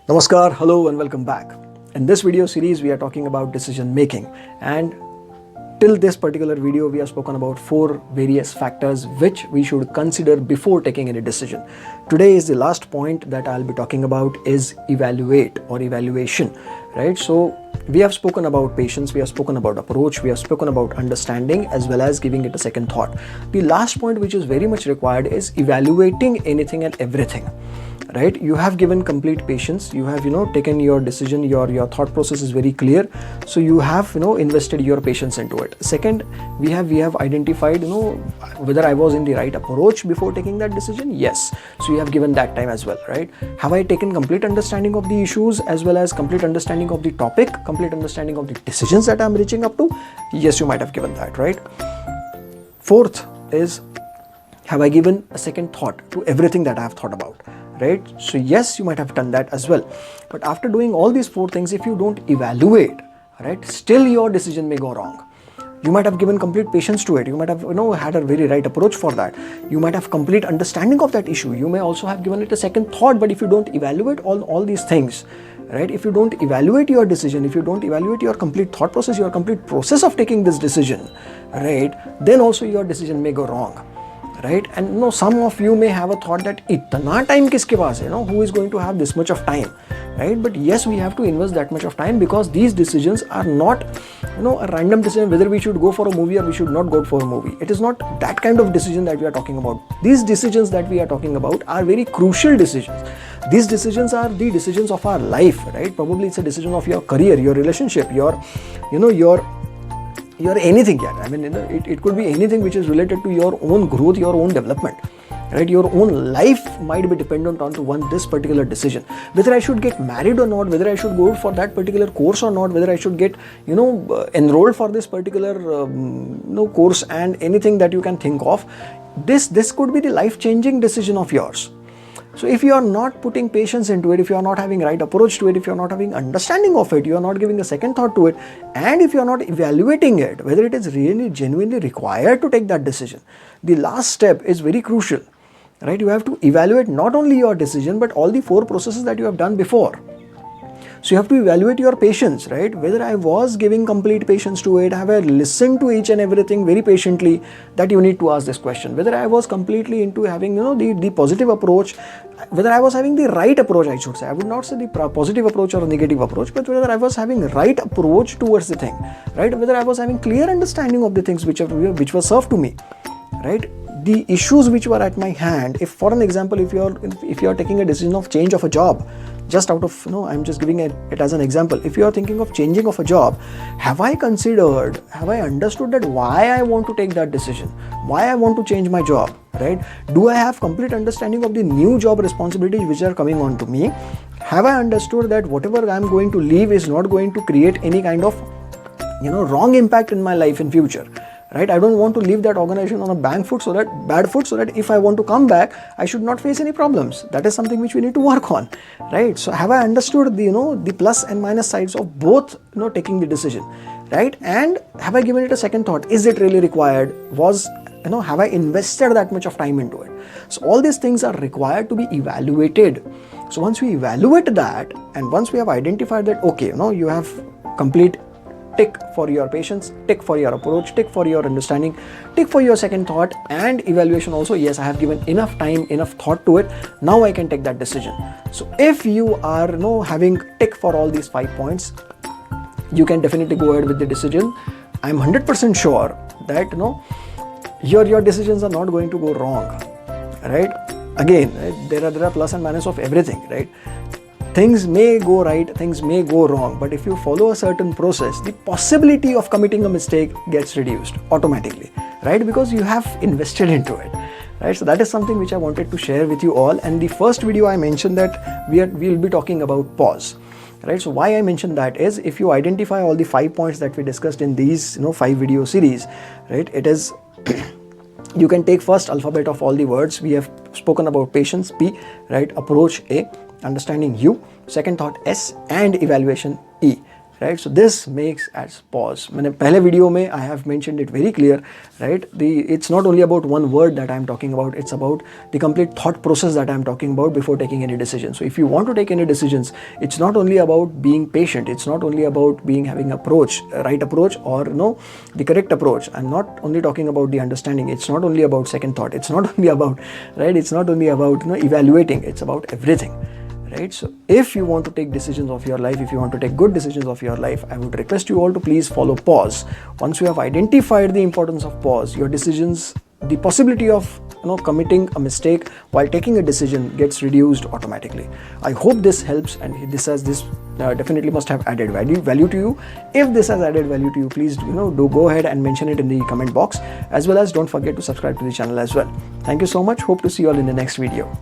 Namaskar, hello and welcome back. In this video series we are talking about decision making, and till this particular video we have spoken about 4 various factors which we should consider before taking any decision. Today is the last point that I'll be talking about is evaluate or evaluation, right? So we have spoken about patience, we have spoken about approach, we have spoken about understanding as well as giving it a second thought. The last point which is very much required is evaluating anything and everything. Right, you have given complete patience, you have taken your decision, your thought process is very clear, so you have invested your patience into it. Second, we have identified whether I was in the right approach before taking that decision. Yes, so you have given that time as well, right? Have I taken complete understanding of the issues as well as complete understanding of the topic, complete understanding of the decisions that I'm reaching up to? Yes, you might have given that, right? Fourth is, have I given a second thought to everything that I have thought about? Right? So yes, you might have done that as well. But after doing all these 4 things, if you don't evaluate, right, still your decision may go wrong. You might have given complete patience to it. You might have had a very right approach for that. You might have complete understanding of that issue. You may also have given it a second thought. But if you don't evaluate all these things, right, if you don't evaluate your decision, if you don't evaluate your complete thought process, your complete process of taking this decision, right, then also your decision may go wrong. Right? And some of you may have a thought that itna time kiske paas hai, who is going to have this much of time, right? But yes, we have to invest that much of time because these decisions are not a random decision whether we should go for a movie or we should not go for a movie. It is not that kind of decision that we are talking about. These decisions that we are talking about are very crucial decisions. These decisions are the decisions of our life, right? Probably it's a decision of your career, your relationship, your anything yet. I mean, it could be anything which is related to your own growth, your own development, right? Your own life might be dependent on this particular decision. Whether I should get married or not, whether I should go for that particular course or not, whether I should get, enrolled for this particular, course, and anything that you can think of. This could be the life-changing decision of yours. So if you are not putting patience into it, if you are not having right approach to it, if you are not having understanding of it, you are not giving a second thought to it, and if you are not evaluating it, whether it is really genuinely required to take that decision, the last step is very crucial, right? You have to evaluate not only your decision, but all the 4 processes that you have done before. So you have to evaluate your patience, right? Whether I was giving complete patience to it, have I listened to each and everything very patiently, that you need to ask this question. Whether I was completely into having, the positive approach, whether I was having the right approach, I should say. I would not say the positive approach or negative approach, but whether I was having right approach towards the thing, right? Whether I was having clear understanding of the things which were served to me, right? The issues which were at my hand. If, for an example, if you are taking a decision of change of a job, just out of I'm just giving it as an example. If you are thinking of changing of a job, have I understood that why I want to take that decision, why I want to change my job, right? Do I have complete understanding of the new job responsibilities which are coming on to me? Have I understood that whatever I am going to leave is not going to create any kind of wrong impact in my life in future? Right? I don't want to leave that organization on a bad foot so that if I want to come back, I should not face any problems. That is something which we need to work on, right? So have I understood the plus and minus sides of both, taking the decision, right? And have I given it a second thought? Is it really required? Have I invested that much of time into it? So all these things are required to be evaluated. So once we evaluate that, and once we have identified that, okay, you have complete tick for your patience, tick for your approach, tick for your understanding, tick for your second thought, and evaluation also. Yes, I have given enough time, enough thought to it. Now I can take that decision. So if you are having tick for all these 5 points, you can definitely go ahead with the decision. I'm 100% sure that your decisions are not going to go wrong, right? Again, right, there are plus and minus of everything, right? Things may go right, things may go wrong, but if you follow a certain process, the possibility of committing a mistake gets reduced automatically, right? Because you have invested into it, right? So that is something which I wanted to share with you all. And the first video I mentioned that we'll be talking about pause, right? So why I mentioned that is, if you identify all the 5 points that we discussed in these 5 video series, right? It is you can take first alphabet of all the words. We have spoken about patience, P, right? Approach, A, understanding, U, second thought, S, and evaluation, E, right? So this makes as pause. मैंने पहले video में I have mentioned it very clear, right? It's not only about one word that I am talking about, it's about the complete thought process that I am talking about before taking any decision. So if you want to take any decisions, it's not only about being patient, it's not only about having right approach, or the correct approach. I'm not only talking about the understanding, it's not only about second thought, it's not only about, right, it's not only about evaluating, it's about everything. Right? So if you want to take decisions of your life, if you want to take good decisions of your life, I would request you all to please follow pause. Once you have identified the importance of pause, your decisions, the possibility of committing a mistake while taking a decision gets reduced automatically. I hope this helps, and this definitely must have added value to you. If this has added value to you, please do go ahead and mention it in the comment box, as well as don't forget to subscribe to the channel as well. Thank you so much. Hope to see you all in the next video.